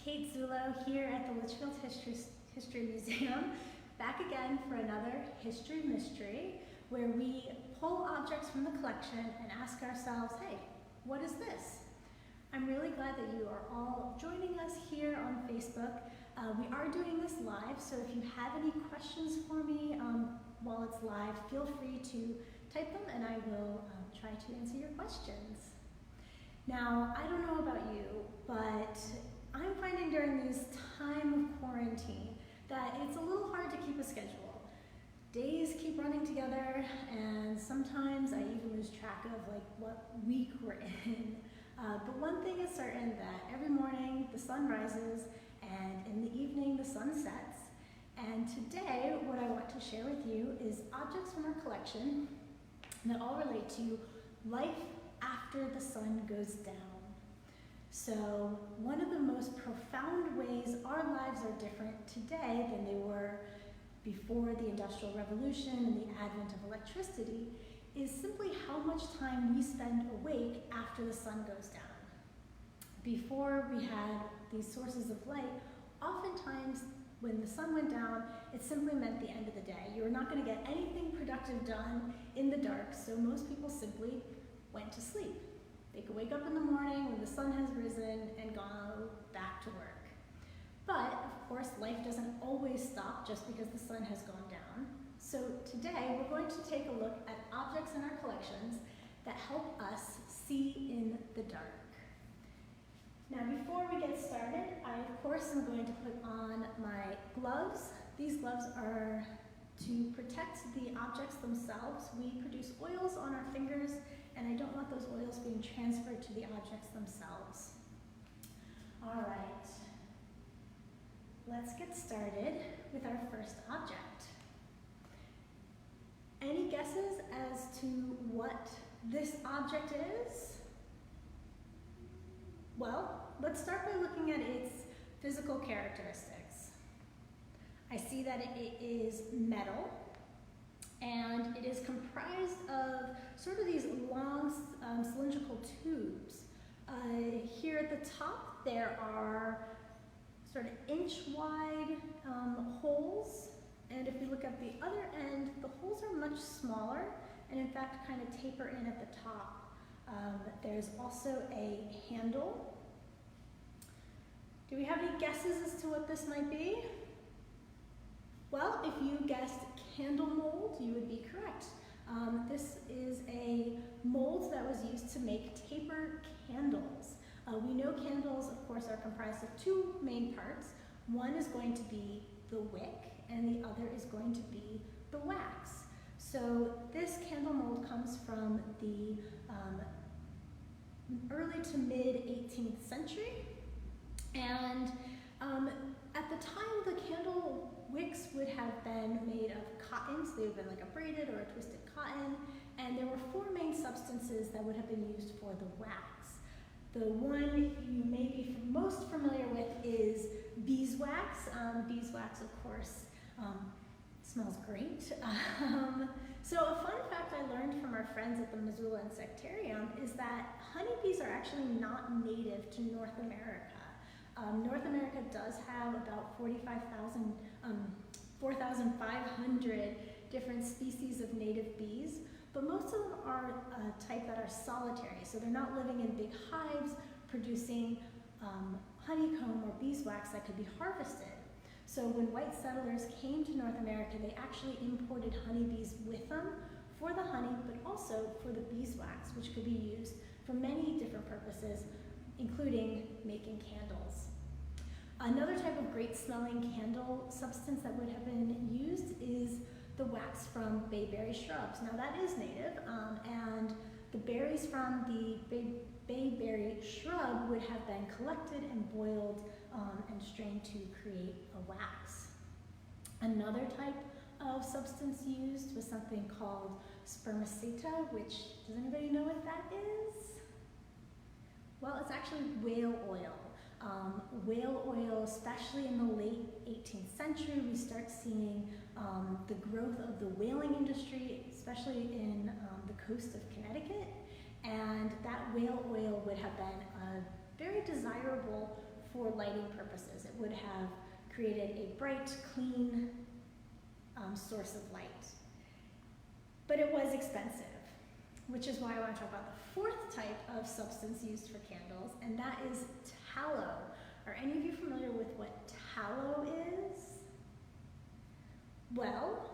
Kate here at the Litchfield History Museum, back again for another history mystery where we pull objects from the collection and ask ourselves, hey, what is this? I'm really glad that you are all joining us here on Facebook. We are doing this live, so if you have any questions for me while it's live, feel free to type them and I will try to answer your questions. Now, I don't know about you, but I'm finding during this time of quarantine that it's a little hard to keep a schedule. Days keep running together, and sometimes I even lose track of what week we're in. But one thing is certain, that every morning the sun rises and in the evening the sun sets. And today what I want to share with you is objects from our collection that all relate to life after the sun goes down. So one of the most profound ways our lives are different today than they were before the Industrial Revolution and the advent of electricity is simply how much time we spend awake after the sun goes down. Before we had these sources of light, oftentimes when the sun went down, it simply meant the end of the day. You were not going to get anything productive done in the dark, so most people simply went to sleep. They could wake up in the morning when the sun has risen and go back to work. But, of course, life doesn't always stop just because the sun has gone down. So today, we're going to take a look at objects in our collections that help us see in the dark. Now, before we get started, I, of course, am going to put on my gloves. These gloves are to protect the objects themselves. We produce oils on our fingers, and I don't want those oils being transferred to the objects themselves. All right, let's get started with our first object. Any guesses as to what this object is? Well, let's start by looking at its physical characteristics. I see that it is metal, and it is comprised of sort of these long cylindrical tubes. Here at the top there are sort of inch-wide holes, and if you look at the other end, the holes are much smaller and in fact kind of taper in at the top. There's also a handle. Do we have any guesses as to what this might be? Well, if you guessed candle mold, you would be correct. This is a mold that was used to make taper candles. We know candles, of course, are comprised of two main parts. One is going to be the wick, and the other is going to be the wax. So this candle mold comes from the early to mid 18th century, and at the time the candle wicks would have been made of cotton, so they would have been like a braided or a twisted cotton, and there were four main substances that would have been used for the wax. The one you may be most familiar with is beeswax. Beeswax, of course, smells great. So a fun fact I learned from our friends at the Missoula Insectarium is that honeybees are actually not native to North America. North America does have about 4,500 different species of native bees, but most of them are a type that are solitary, so they're not living in big hives producing honeycomb or beeswax that could be harvested. So when white settlers came to North America, they actually imported honeybees with them for the honey, but also for the beeswax, which could be used for many different purposes, including making candles. Another type of great smelling candle substance that would have been used is the wax from bayberry shrubs. Now that is native, and the berries from the bayberry shrub would have been collected and boiled and strained to create a wax. Another type of substance used was something called spermaceta, which, does anybody know what that is? Well, it's actually whale oil. Whale oil, especially in the late 18th century, we start seeing the growth of the whaling industry, especially in the coast of Connecticut, and that whale oil would have been very desirable for lighting purposes. It would have created a bright, clean source of light. But it was expensive, which is why I want to talk about the fourth type of substance used for candles, and that is tallow. Are any of you familiar with what tallow is? Well,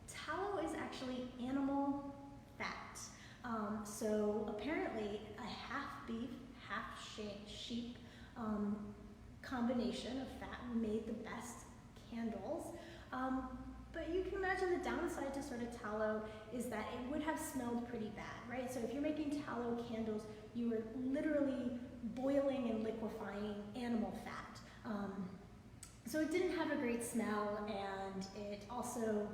tallow is actually animal fat. So apparently a half beef, half sheep combination of fat made the best candles. But you can imagine the downside to sort of tallow is that it would have smelled pretty bad, right? So if you're making tallow candles, you are literally boiling and liquefying animal fat. So it didn't have a great smell, and it also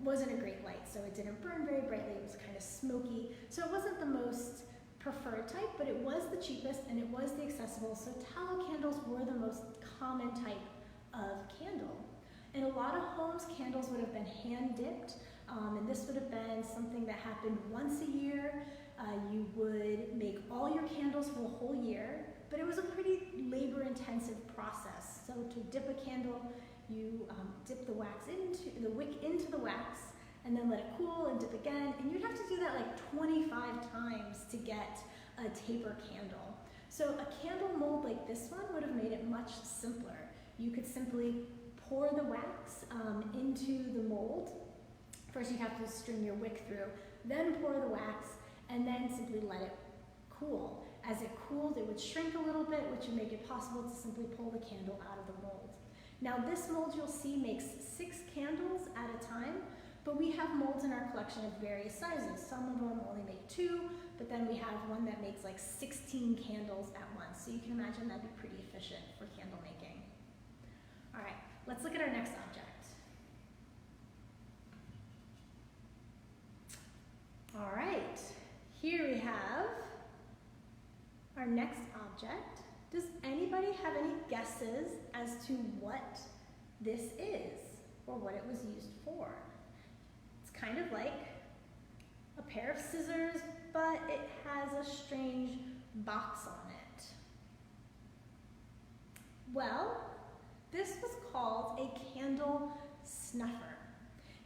wasn't a great light, so it didn't burn very brightly. It was kind of smoky. So it wasn't the most preferred type, but it was the cheapest and it was the accessible. So tallow candles were the most common type of candle. In a lot of homes, candles would have been hand dipped, and this would have been something that happened once a year. You would make all your candles for the whole year, but it was a pretty labor-intensive process. So to dip a candle, you dip the wax into the wick into the wax, and then let it cool and dip again, and you'd have to do that like 25 times to get a taper candle. So a candle mold like this one would have made it much simpler. You could simply pour the wax into the mold. First you'd have to string your wick through, then pour the wax, and then simply let it cool. As it cooled, it would shrink a little bit, which would make it possible to simply pull the candle out of the mold. Now this mold you'll see makes 6 candles at a time, but we have molds in our collection of various sizes. Some of them only make 2, but then we have one that makes like 16 candles at once. So you can imagine that'd be pretty efficient for candle making. All right, let's look at our next object. All right, here we have our next object. Does anybody have any guesses as to what this is or what it was used for? It's kind of like a pair of scissors, but it has a strange box on it. Well, this was called a candle snuffer.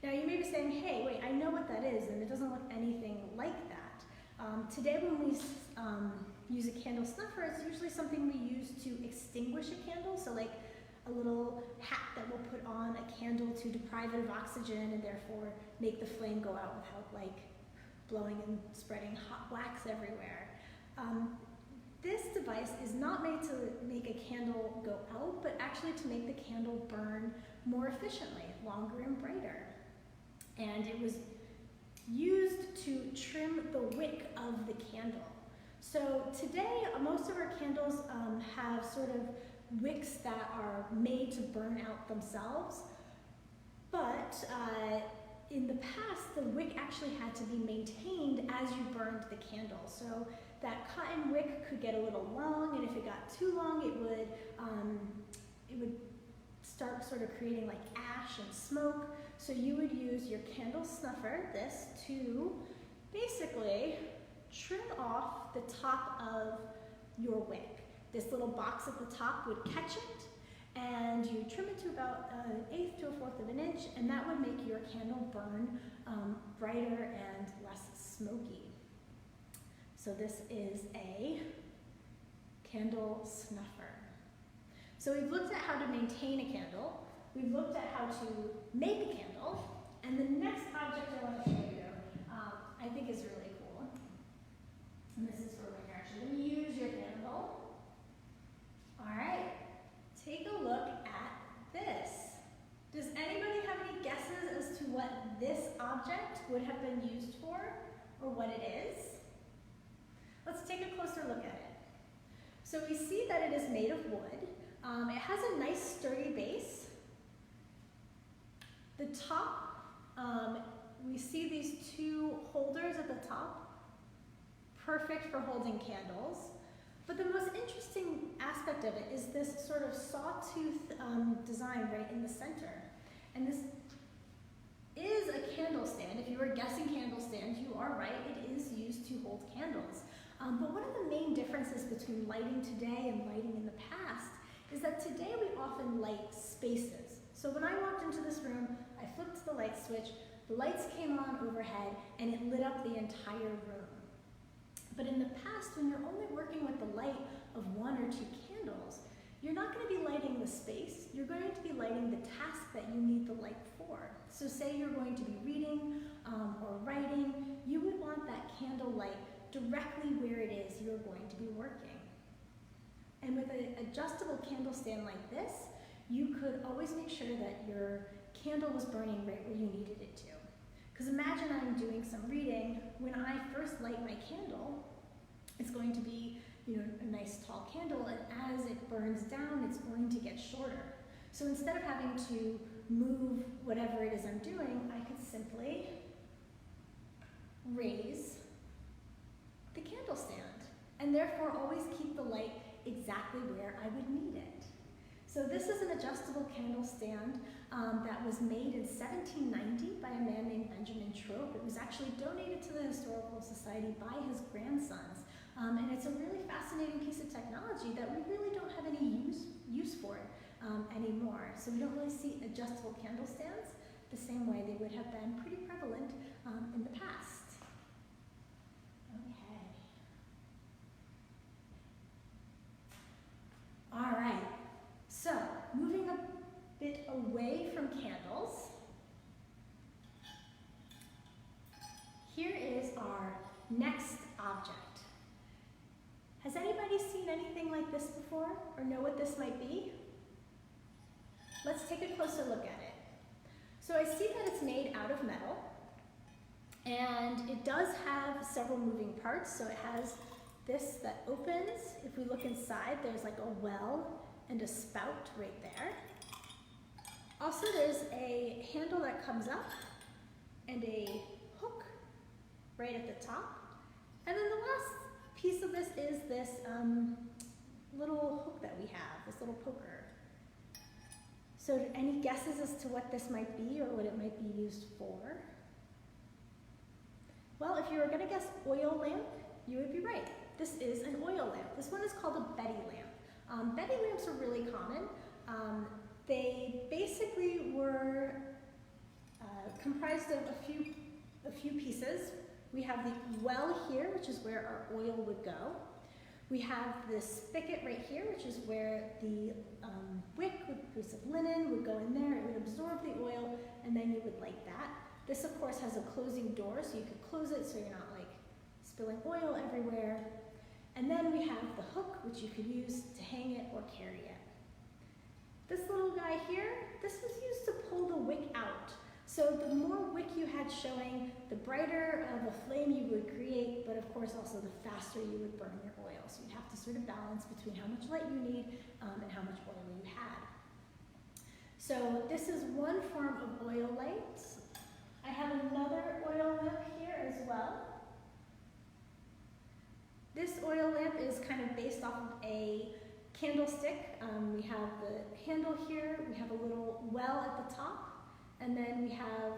Now you may be saying, hey, wait, I know what that is, and it doesn't look anything like that. Today when we use a candle snuffer, it's usually something we use to extinguish a candle, so like a little hat that we'll put on a candle to deprive it of oxygen and therefore make the flame go out without like blowing and spreading hot wax everywhere. This device is not made to make a candle go out, but actually to make the candle burn more efficiently, longer and brighter. And it was used to trim the wick of the candle. So today, most of our candles have sort of wicks that are made to burn out themselves, but in the past, the wick actually had to be maintained as you burned the candle. So that cotton wick could get a little long, and if it got too long, it would start sort of creating like ash and smoke. So you would use your candle snuffer, this, to basically trim off the top of your wick. This little box at the top would catch it, and you trim it to about 1/8 to 1/4 of an inch, and that would make your candle burn brighter and less smoky. So this is a candle snuffer. So we've looked at how to maintain a candle, we've looked at how to make a candle, and the next object I want to show you, I think is really cool. And this is for when you're actually going to use your candle. All right, take a look at this. Does anybody have any guesses as to what this object would have been used for, or what it is? Let's take a closer look at it. So we see that it is made of wood. It has a nice sturdy base. The top, we see these 2 holders at the top, perfect for holding candles. But the most interesting aspect of it is this sort of sawtooth design right in the center. And this is a candle stand. If you were guessing candle stand, you are right, it is used to hold candles. But one of the main differences between lighting today and lighting in the past is that today we often light spaces. So when I walked into this room, I flipped the light switch, the lights came on overhead, and it lit up the entire room. But in the past, when you're only working with the light of 1 or 2 candles, you're not going to be lighting the space, you're going to be lighting the task that you need the light for. So say you're going to be reading or writing, you would want that candle light directly where it is you're going to be working. And with an adjustable candle stand like this, you could always make sure that your candle was burning right where you needed it to. Because imagine I'm doing some reading, when I first light my candle, it's going to be a nice tall candle, and as it burns down, it's going to get shorter. So instead of having to move whatever it is I'm doing, I could simply raise the candle stand, and therefore always keep the light exactly where I would need it. So this is an adjustable candle stand that was made in 1790 by a man named Benjamin Trope. It was actually donated to the Historical Society by his grandsons. And it's a really fascinating piece of technology that we really don't have any use for anymore. So we don't really see adjustable candle stands the same way they would have been pretty prevalent in the past. Okay. All right. So, moving a bit away from candles, here is our next object. Has anybody seen anything like this before, or know what this might be? Let's take a closer look at it. So I see that it's made out of metal, and it does have several moving parts. So it has this that opens. If we look inside, there's like a well and a spout right there. Also, there's a handle that comes up and a hook right at the top. And then the last piece of this is this little hook that we have, this little poker. So any guesses as to what this might be or what it might be used for? Well, if you were going to guess oil lamp, you would be right. This is an oil lamp. This one is called a Betty lamp. Betty lamps are really common. They basically were comprised of a few pieces. We have the well here, which is where our oil would go. We have this spigot right here, which is where the wick with a piece of linen would go in there. It would absorb the oil, and then you would light that. This, of course, has a closing door, so you could close it so you're not like spilling oil everywhere. And then we have the hook, which you could use to hang it or carry it. This little guy here, this was used to pull the wick out. So the more wick you had showing, the brighter of a flame you would create, but of course also the faster you would burn your oil. So you'd have to sort of balance between how much light you need and how much oil you had. So this is one form of oil light. I have another oil lamp here as well. This oil lamp is kind of based off of a candlestick. We have the handle here, we have a little well at the top, and then we have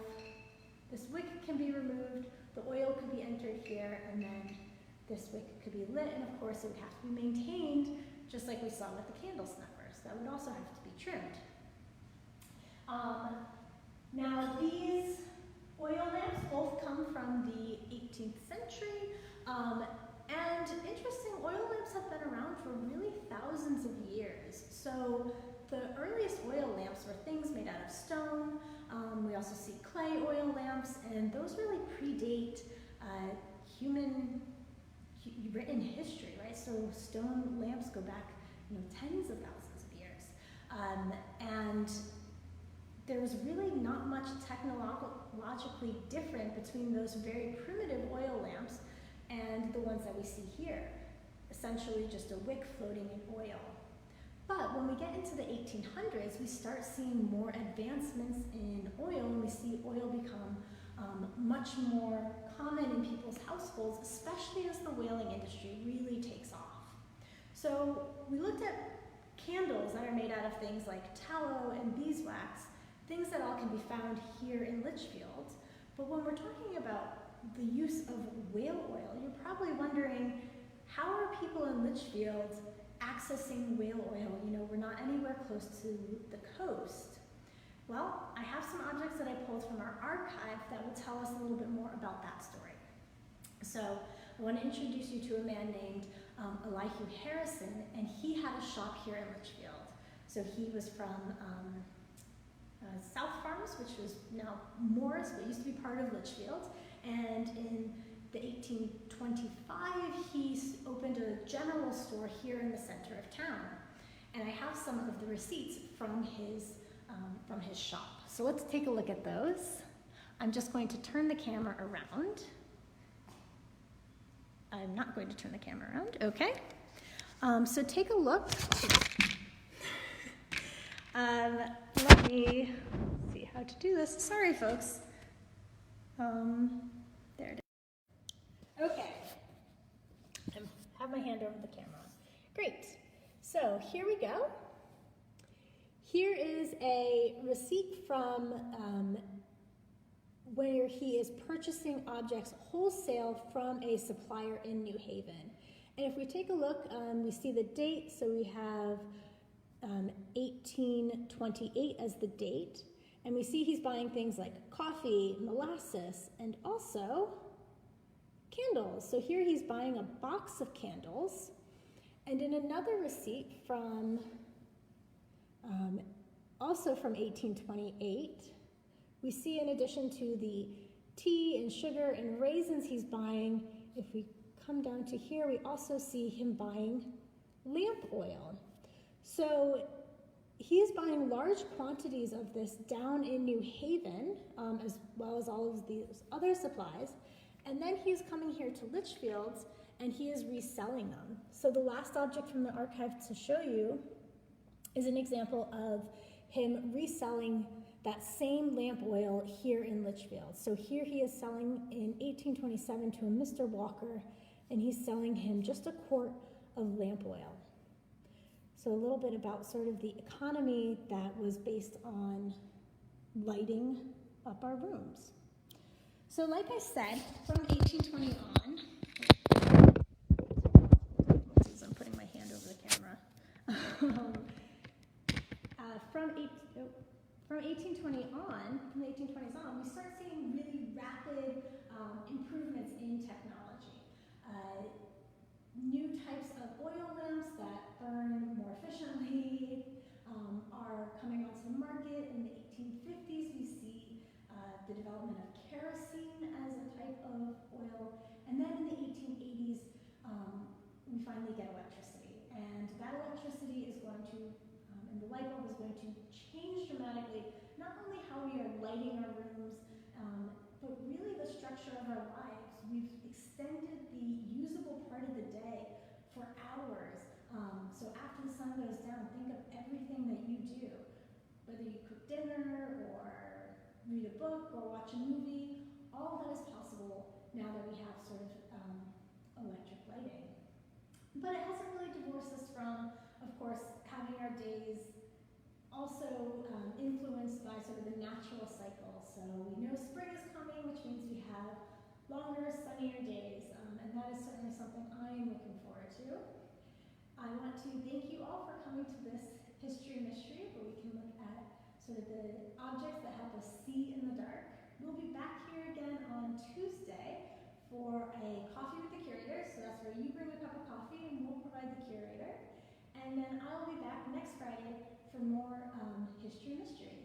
this wick can be removed, the oil could be entered here, and then this wick could be lit, and of course it would have to be maintained, just like we saw with the candle snuffers. That would also have to be trimmed. Now these oil lamps both come from the 18th century, and interesting, oil lamps have been around for really thousands of years. So the earliest oil lamps were things made out of stone. We also see clay oil lamps, and those really predate human written history, right? So stone lamps go back, tens of thousands of years. And there's really not much technologically different between those very primitive oil lamps and the ones that we see here. Essentially just a wick floating in oil. But when we get into the 1800s, we start seeing more advancements in oil, and we see oil become much more common in people's households, especially as the whaling industry really takes off. So we looked at candles that are made out of things like tallow and beeswax, things that all can be found here in Litchfield. But when we're talking about the use of whale oil, you're probably wondering, how are people in Litchfield accessing whale oil? You know, we're not anywhere close to the coast. Well, I have some objects that I pulled from our archive that will tell us a little bit more about that story. So I want to introduce you to a man named Elihu Harrison, and he had a shop here in Litchfield. So he was from South Farms, which was now Morris, but used to be part of Litchfield. And in the 1825, he opened a general store here in the center of town. And I have some of the receipts from his shop. So let's take a look at those. I'm just going to turn the camera around. I'm not going to turn the camera around, okay. So take a look. Let me see how to do this. Sorry, folks. There it is. Okay. I have my hand over the camera. Great. So here we go. Here is a receipt from where he is purchasing objects wholesale from a supplier in New Haven. And if we take a look, we see the date, so we have 1828 as the date, and we see he's buying things like coffee, molasses, and also candles. So here he's buying a box of candles, and in another receipt from, also from 1828, we see in addition to the tea and sugar and raisins he's buying, if we come down to here, we also see him buying lamp oil. So he is buying large quantities of this down in New Haven, as well as all of these other supplies. And then he is coming here to Litchfield and he is reselling them. So the last object from the archive to show you is an example of him reselling that same lamp oil here in Litchfield. So here he is selling in 1827 to a Mr. Walker, and he's selling him just a quart of lamp oil. So a little bit about sort of the economy that was based on lighting up our rooms. So like I said, from 1820 on, as I'm putting my hand over the camera, from 1820 on, from the 1820s on, we start seeing really rapid improvements in technology. New types of oil lamps that burn more efficiently are coming onto the market. In the 1850s, we see the development of kerosene as a type of oil. And then in the 1880s, we finally get electricity. And that electricity is going to, and the light bulb is going to change dramatically, not only how we are lighting our rooms, but really the structure of our lives. We've extended the usable part of the day for hours. So after the sun goes down, think of everything that you do, whether you cook dinner or read a book or watch a movie. All of that is possible now that we have sort of electric lighting. But it hasn't really divorced us from, of course, having our days also influenced by sort of the natural cycle. So we know spring is coming, which means we have longer, sunnier days, and that is certainly something I am looking forward to. I want to thank you all for coming to this history mystery, where we can look at sort of the objects that help us see in the dark. We'll be back here again on Tuesday for a coffee with the curator, so that's where you bring a cup of coffee and we'll provide the curator. And then I'll be back next Friday for more history mysteries.